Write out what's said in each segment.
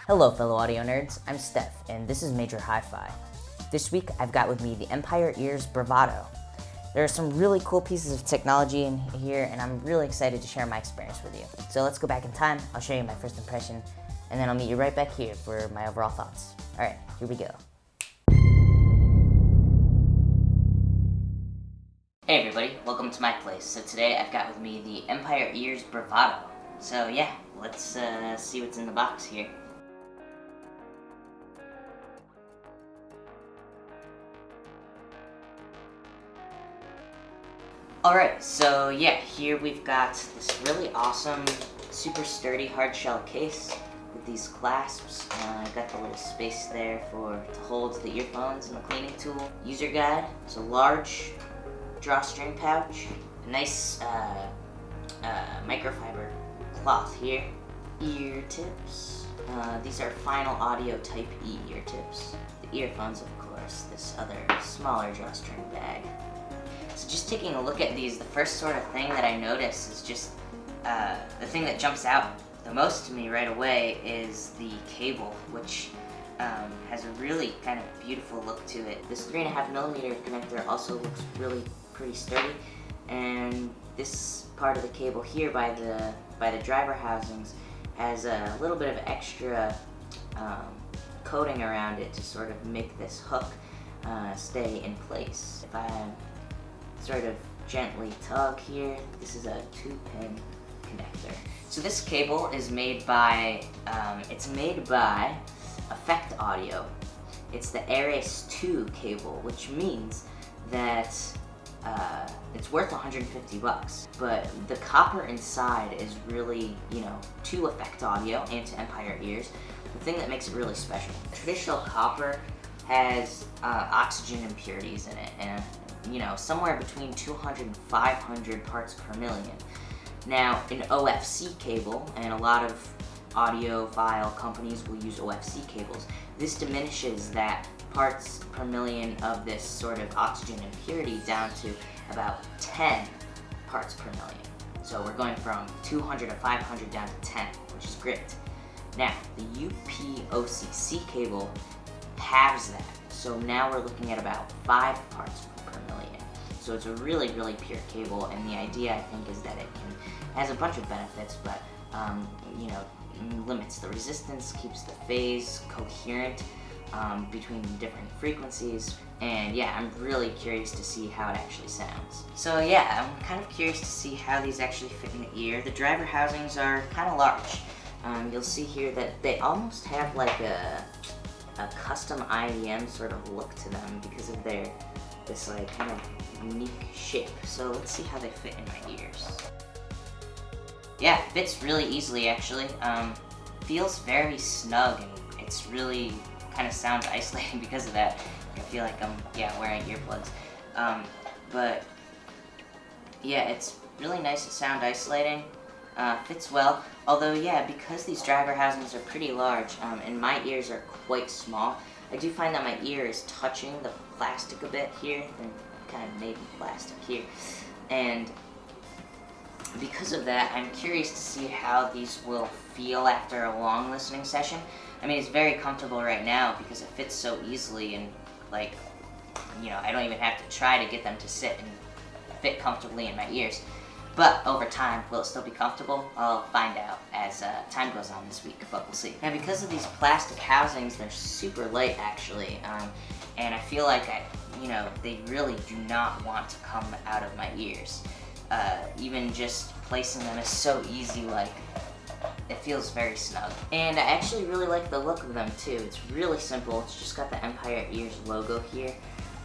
Hello fellow audio nerds, I'm Steph, and this is Major Hi-Fi. This week I've got with me the Empire Ears Bravado. There are some really cool pieces of technology in here, and I'm really excited to share my experience with you. So let's go back in time, I'll show you my first impression, and then I'll meet you right back here for my overall thoughts. Alright, here we go. Hey everybody, welcome to my place. So today I've got with me the Empire Ears Bravado. So yeah, let's see what's in the box here. Alright, so yeah, here we've got this really awesome, super sturdy hard shell case with these clasps. Got the little space there to hold the earphones and the cleaning tool. User guide, it's a large drawstring pouch, a nice microfiber cloth here. Ear tips, these are Final Audio Type E ear tips. The earphones, of course, this other smaller drawstring bag. So just taking a look at these, the first sort of thing that I notice is just, the thing that jumps out the most to me right away is the cable, which has a really kind of beautiful look to it. This 3.5mm connector also looks really pretty sturdy, and this part of the cable here by the driver housings has a little bit of extra coating around it to sort of make this hook stay in place. If I sort of gently tug here, this is a 2-pin connector. So this cable is made by, Effect Audio. It's the Ares 2 cable, which means that it's worth $150, but the copper inside is really, to Effect Audio and to Empire Ears, the thing that makes it really special. Traditional copper has oxygen impurities in it, and somewhere between 200 and 500 parts per million. Now, an OFC cable, and a lot of audiophile companies will use OFC cables, this diminishes that parts per million of this sort of oxygen impurity down to about 10 parts per million. So we're going from 200 to 500 down to 10, which is great. Now, the UPOCC cable halves that. So now we're looking at about 5 parts per million. So it's a really, really pure cable, and the idea, I think, is that it has a bunch of benefits, but, limits the resistance, keeps the phase coherent between different frequencies, and yeah, I'm really curious to see how it actually sounds. So yeah, I'm kind of curious to see how these actually fit in the ear. The driver housings are kind of large. You'll see here that they almost have like a custom IEM sort of look to them because of this like kind of unique shape. So let's see how they fit in my ears. Yeah, fits really easily actually. Feels very snug, and it's really kind of sound isolating because of that. I feel like I'm wearing earplugs. But yeah, it's really nice and sound isolating. Fits well. Although yeah, because these driver housings are pretty large, and my ears are quite small, I do find that my ear is touching the plastic a bit here. They're kind of made in plastic here. And because of that, I'm curious to see how these will feel after a long listening session. I mean, it's very comfortable right now because it fits so easily, and I don't even have to try to get them to sit and fit comfortably in my ears. But over time, will it still be comfortable? I'll find out as time goes on this week, but we'll see. Now, because of these plastic housings, they're super light actually, and I feel like they really do not want to come out of my ears. Even just placing them is so easy, it feels very snug. And I actually really like the look of them too. It's really simple. It's just got the Empire Ears logo here.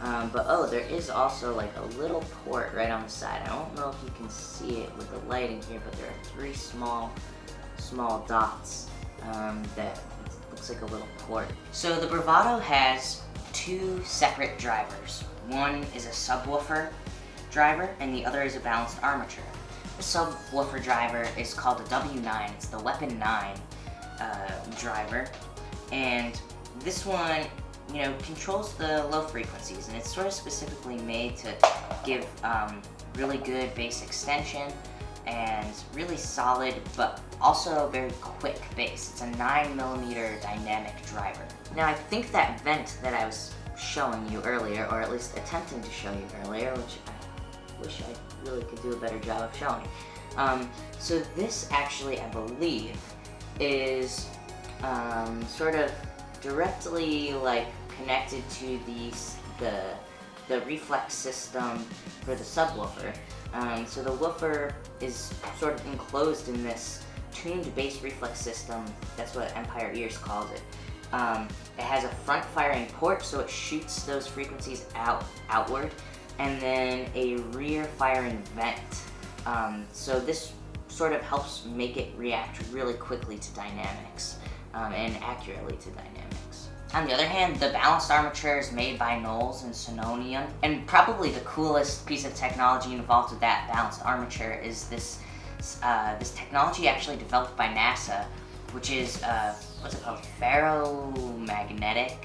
But there is also like a little port right on the side. I don't know if you can see it with the lighting here, but there are 3 small dots that looks like a little port. So the Bravado has 2 separate drivers. One is a subwoofer driver, and the other is a balanced armature. The subwoofer driver is called a W9. It's the Weapon 9 driver, and this one, controls the low frequencies, and it's sort of specifically made to give really good bass extension and really solid but also a very quick bass. It's a 9mm dynamic driver. Now I think that vent that I was showing you earlier, or at least attempting to show you earlier, which I wish I really could do a better job of showing. So this actually, I believe, is sort of directly like connected to the reflex system for the subwoofer. So the woofer is sort of enclosed in this tuned bass reflex system. That's what Empire Ears calls it. It has a front firing port, so it shoots those frequencies outward, and then a rear firing vent. So this sort of helps make it react really quickly to dynamics, and accurately to dynamics. On the other hand, the balanced armature is made by Knowles and Sononium, and probably the coolest piece of technology involved with that balanced armature is this technology actually developed by NASA, which is, what's it called? Ferromagnetic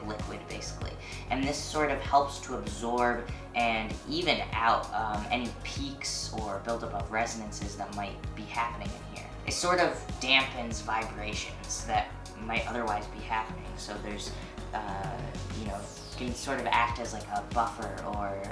liquid, basically. And this sort of helps to absorb and even out any peaks or buildup of resonances that might be happening in here. It sort of dampens vibrations that might otherwise be happening. So there's, can sort of act as like a buffer or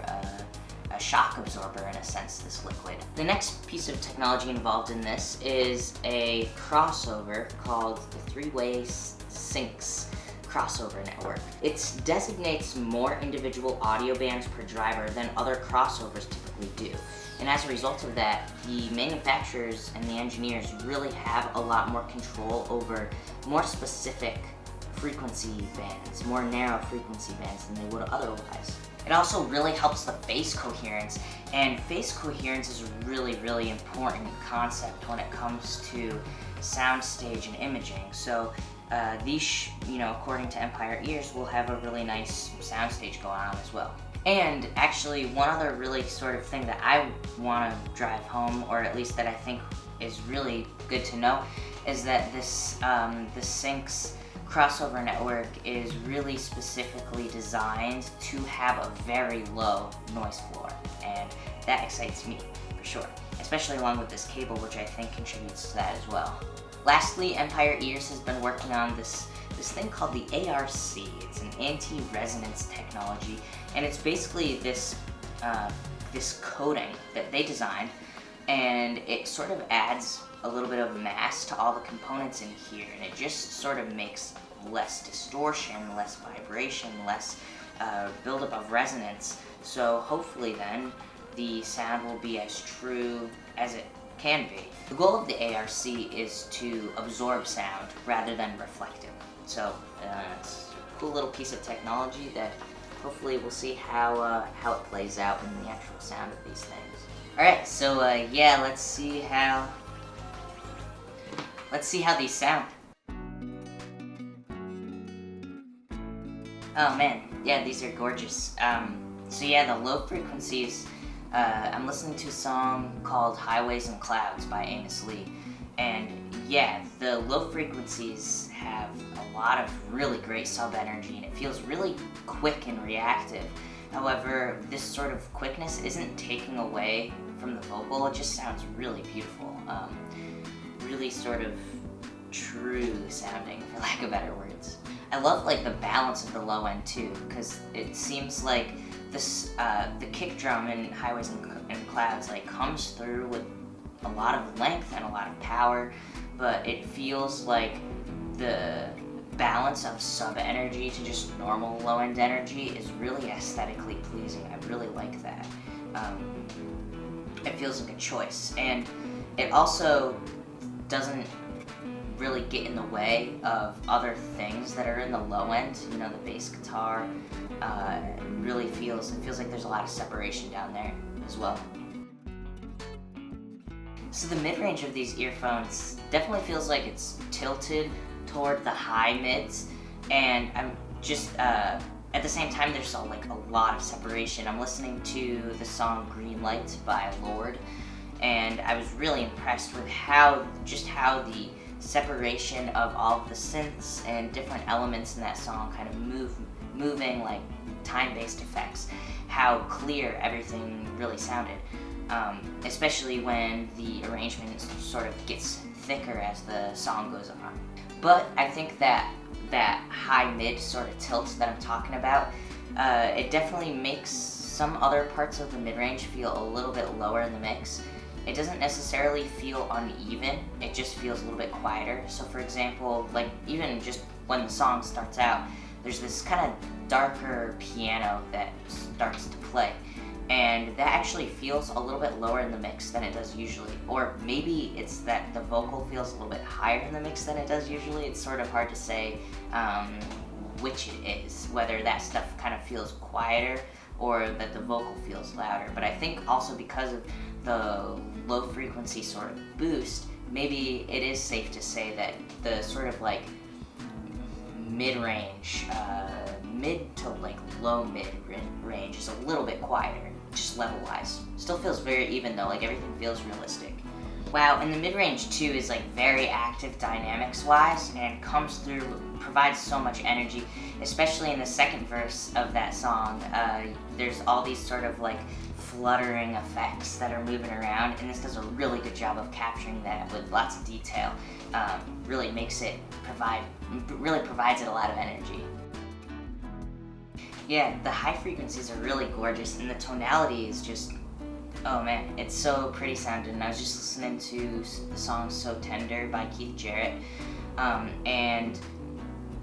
a shock absorber in a sense, this liquid. The next piece of technology involved in this is a crossover called the three-way syncs crossover network. It designates more individual audio bands per driver than other crossovers typically do. And as a result of that, the manufacturers and the engineers really have a lot more control over more specific frequency bands, more narrow frequency bands than they would otherwise. It also really helps the phase coherence, and phase coherence is a really, really important concept when it comes to soundstage and imaging. So these, according to Empire Ears, will have a really nice soundstage going on as well. And actually, one other really sort of thing that I want to drive home, or at least that I think is really good to know, is that this Syncs crossover network is really specifically designed to have a very low noise floor, and that excites me for sure, especially along with this cable, which I think contributes to that as well. Lastly, Empire Ears has been working on this thing called the ARC. It's an anti-resonance technology, and it's basically this coating that they designed, and it sort of adds a little bit of mass to all the components in here, and it just sort of makes less distortion, less vibration, less buildup of resonance. So hopefully then the sound will be as true as it can be. The goal of the ARC is to absorb sound rather than reflect it. So it's a cool little piece of technology that hopefully we'll see how it plays out in the actual sound of these things. Alright, so yeah, let's see how these sound. Oh man, yeah, these are gorgeous. So yeah, the low frequencies, I'm listening to a song called Highways and Clouds by Amos Lee, and yeah, the low frequencies have a lot of really great sub-energy, and it feels really quick and reactive. However, this sort of quickness isn't taking away from the vocal, it just sounds really beautiful. Really sort of true sounding, for lack of better words. I love like the balance of the low end too, because it seems like this the kick drum in Highways and Clouds like comes through with a lot of length and a lot of power, but it feels like the balance of sub energy to just normal low end energy is really aesthetically pleasing. I really like that. It feels like a choice, and it also doesn't really get in the way of other things that are in the low end. The bass guitar really feels like there's a lot of separation down there as well. So the mid-range of these earphones definitely feels like it's tilted toward the high mids, and I'm just at the same time there's a lot of separation. I'm listening to the song Green Light by Lord, and I was really impressed with how the separation of all of the synths and different elements in that song kind of moving like time-based effects, how clear everything really sounded. especially when the arrangement sort of gets thicker as the song goes on. But I think that high-mid sort of tilt that I'm talking about, it definitely makes some other parts of the mid-range feel a little bit lower in the mix. It doesn't necessarily feel uneven, it just feels a little bit quieter. So for example, like even just when the song starts out, there's this kind of darker piano that starts to play. And that actually feels a little bit lower in the mix than it does usually. Or maybe it's that the vocal feels a little bit higher in the mix than it does usually. It's sort of hard to say which it is, whether that stuff kind of feels quieter or that the vocal feels louder. But I think also because of the low frequency sort of boost, maybe it is safe to say that the sort of like mid-range, mid to like low mid-range is a little bit quieter, just level-wise. Still feels very even though, like everything feels realistic. Wow, and the mid-range too is like very active dynamics-wise and comes through, provides so much energy, especially in the second verse of that song. There's all these sort of like fluttering effects that are moving around, and this does a really good job of capturing that with lots of detail. Really makes it really provides it a lot of energy. Yeah, the high frequencies are really gorgeous, and the tonality is just, oh man, it's so pretty sounding. I was just listening to the song So Tender by Keith Jarrett, and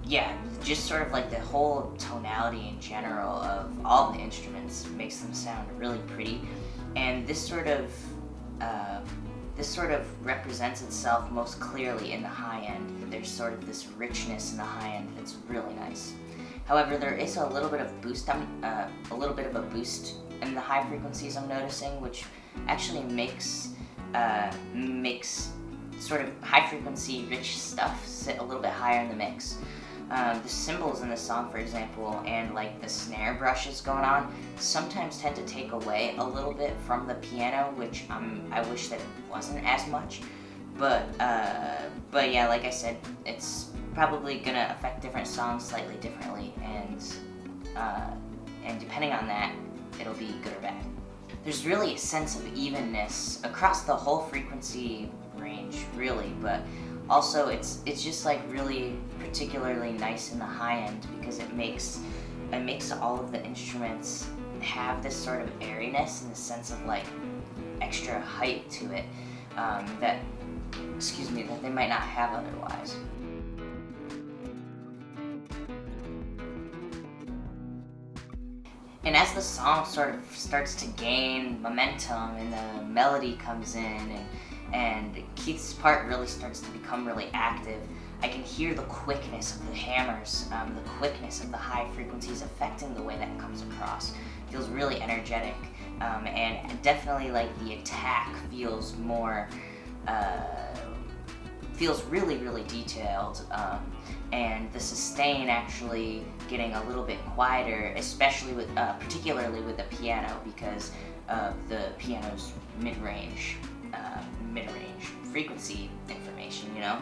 yeah, just sort of like the whole tonality in general of all the instruments makes them sound really pretty, and this sort of represents itself most clearly in the high end. There's sort of this richness in the high end that's really nice. However, there is a little bit of boost, a in the high frequencies I'm noticing, which actually makes sort of high frequency rich stuff sit a little bit higher in the mix. The cymbals in the song, for example, and like the snare brushes going on, sometimes tend to take away a little bit from the piano, which I wish that it wasn't as much. But yeah, like I said, it's probably gonna affect different songs slightly differently, and depending on that, it'll be good or bad. There's really a sense of evenness across the whole frequency range, really, but also it's just like really particularly nice in the high end because it makes all of the instruments have this sort of airiness and the sense of like extra height to it that they might not have otherwise. And as the song sort of starts to gain momentum and the melody comes in and Keith's part really starts to become really active, I can hear the quickness of the hammers, the quickness of the high frequencies affecting the way that it comes across. It feels really energetic, and definitely like the attack feels more, feels really, really detailed, and the sustain actually getting a little bit quieter, especially with, particularly with the piano because of the piano's mid-range frequency information, you know,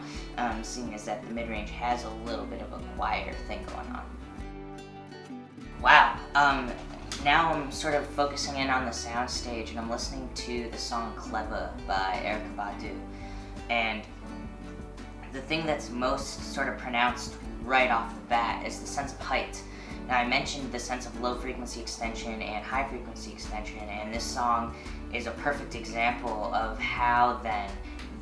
seeing as that the mid-range has a little bit of a quieter thing going on. Wow, now I'm sort of focusing in on the sound stage and I'm listening to the song Cleva by Erykah Badu, and the thing that's most sort of pronounced right off the bat is the sense of height. Now I mentioned the sense of low frequency extension and high frequency extension, and this song is a perfect example of how then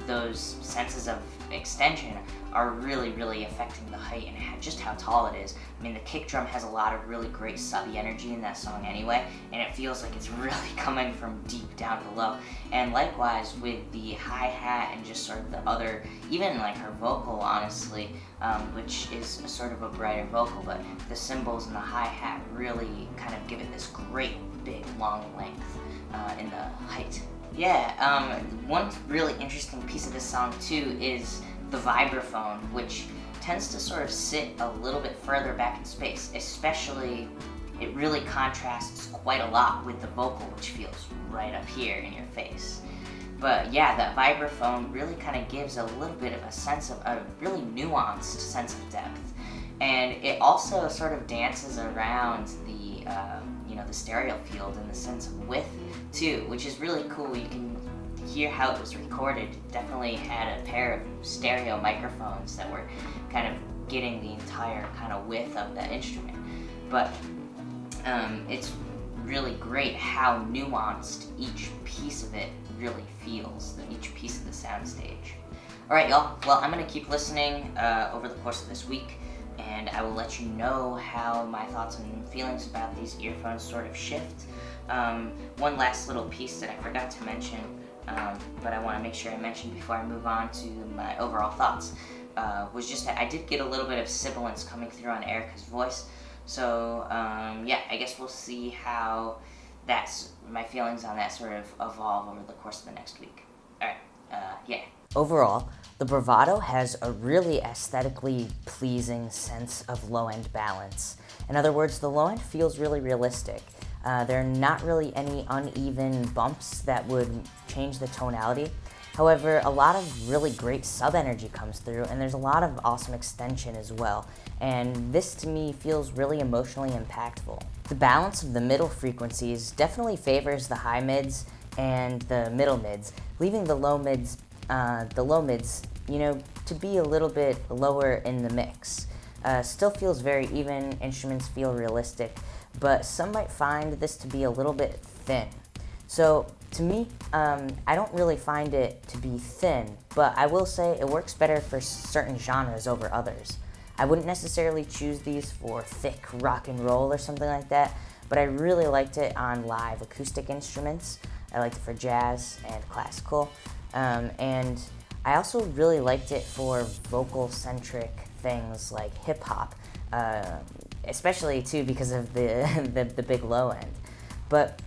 those senses of extension are really, really affecting the height and just how tall it is. I mean, the kick drum has a lot of really great subby energy in that song anyway, and it feels like it's really coming from deep down below. And likewise with the hi-hat and just sort of the other, even like her vocal, honestly, which is a sort of a brighter vocal, but the cymbals and the hi-hat really kind of give it this great big long length in the height. Yeah, one really interesting piece of this song too is the vibraphone, which tends to sort of sit a little bit further back in space, especially it really contrasts quite a lot with the vocal, which feels right up here in your face. But yeah, that vibraphone really kind of gives a little bit of a sense of a really nuanced sense of depth. And it also sort of dances around the the stereo field in the sense of width too, which is really cool. You can hear how it was recorded. It definitely had a pair of stereo microphones that were kind of getting the entire kind of width of that instrument. But it's really great how nuanced each piece of it really feels, each piece of the soundstage. Alright, y'all, well, I'm going to keep listening over the course of this week, and I will let you know how my thoughts and feelings about these earphones sort of shift. One last little piece that I forgot to mention, but I want to make sure I mention before I move on to my overall thoughts, was just that I did get a little bit of sibilance coming through on Erica's voice. So, yeah, I guess we'll see how my feelings on that sort of evolve over the course of the next week. Alright, yeah. Overall, the Bravado has a really aesthetically pleasing sense of low-end balance. In other words, the low end feels really realistic. There are not really any uneven bumps that would change the tonality. However, a lot of really great sub-energy comes through, and there's a lot of awesome extension as well. And this, to me, feels really emotionally impactful. The balance of the middle frequencies definitely favors the high mids and the middle mids, leaving the low mids, to be a little bit lower in the mix. Still feels very even, instruments feel realistic, but some might find this to be a little bit thin. So, to me, I don't really find it to be thin, but I will say it works better for certain genres over others. I wouldn't necessarily choose these for thick rock and roll or something like that, but I really liked it on live acoustic instruments. I liked it for jazz and classical, and I also really liked it for vocal-centric things like hip-hop, especially too because of the big low end. But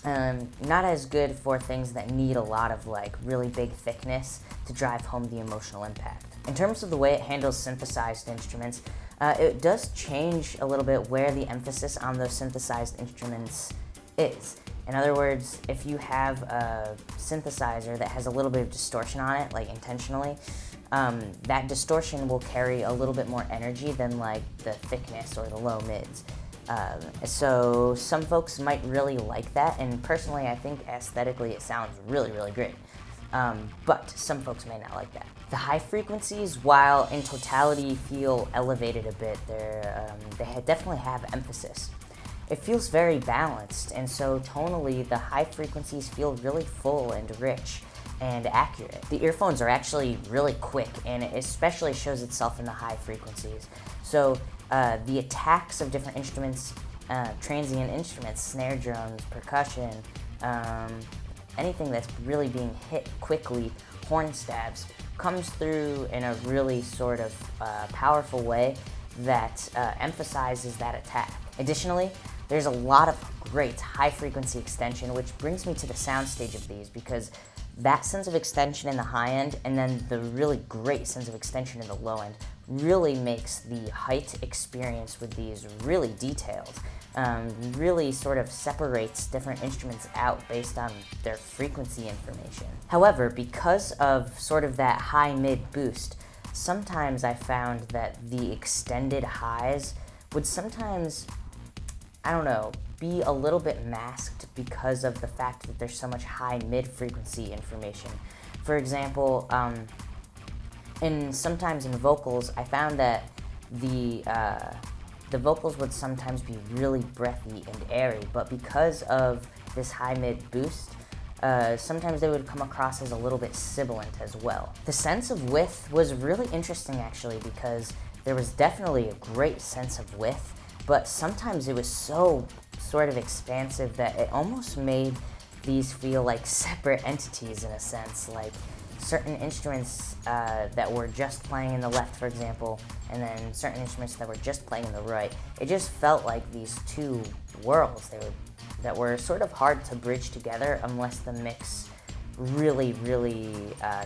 not as good for things that need a lot of really big thickness to drive home the emotional impact. In terms of the way it handles synthesized instruments, it does change a little bit where the emphasis on those synthesized instruments is. In other words, if you have a synthesizer that has a little bit of distortion on it, intentionally, that distortion will carry a little bit more energy than the thickness or the low mids. So some folks might really like that, and personally I think aesthetically it sounds really, really great. But some folks may not like that. The high frequencies, while in totality feel elevated a bit, they definitely have emphasis. It feels very balanced, and so tonally the high frequencies feel really full and rich and accurate. The earphones are actually really quick, and it especially shows itself in the high frequencies. So the attacks of different instruments, transient instruments, snare drums, percussion, anything that's really being hit quickly, horn stabs, comes through in a really sort of powerful way that emphasizes that attack. Additionally, there's a lot of great high-frequency extension, which brings me to the soundstage of these, because that sense of extension in the high end and then the really great sense of extension in the low end really makes the height experience with these really detailed. Really sort of separates different instruments out based on their frequency information. However, because of sort of that high-mid boost, sometimes I found that the extended highs would sometimes, be a little bit masked because of the fact that there's so much high-mid frequency information. For example, sometimes in vocals, I found that the vocals would sometimes be really breathy and airy, but because of this high-mid boost, sometimes they would come across as a little bit sibilant as well. The sense of width was really interesting actually, because there was definitely a great sense of width, but sometimes it was so sort of expansive that it almost made these feel like separate entities in a sense, like certain instruments that were just playing in the left, for example, and then certain instruments that were just playing in the right. It just felt like these two worlds that were sort of hard to bridge together unless the mix really, really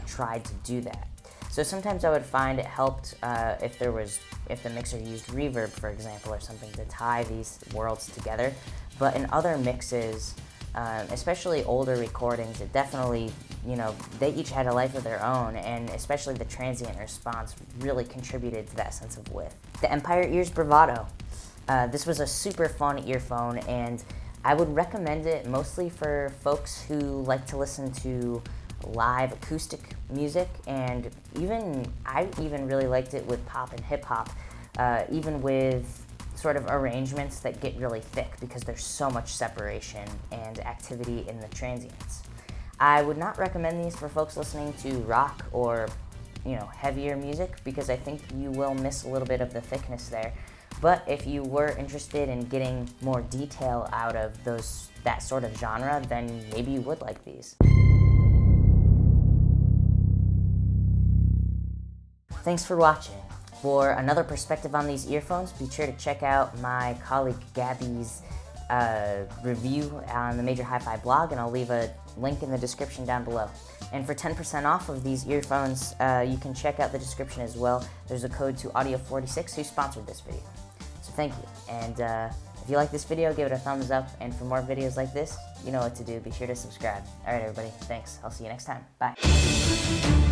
tried to do that. So sometimes I would find it helped if the mixer used reverb, for example, or something to tie these worlds together. But in other mixes, especially older recordings, it definitely they each had a life of their own, and especially the transient response really contributed to that sense of width. The Empire Ears Bravado. This was a super fun earphone, and I would recommend it mostly for folks who like to listen to live acoustic music, and I even really liked it with pop and hip hop, even with sort of arrangements that get really thick because there's so much separation and activity in the transients. I would not recommend these for folks listening to rock or heavier music because I think you will miss a little bit of the thickness there. But if you were interested in getting more detail out of that sort of genre, then maybe you would like these. Thanks for watching. For another perspective on these earphones, be sure to check out my colleague Gabby's review on the Major Hi-Fi blog, and I'll leave a link in the description down below. And for 10% off of these earphones, you can check out the description as well. There's a code to Audio46 who sponsored this video. So thank you. And if you like this video, give it a thumbs up. And for more videos like this, you know what to do. Be sure to subscribe. All right, everybody. Thanks. I'll see you next time. Bye.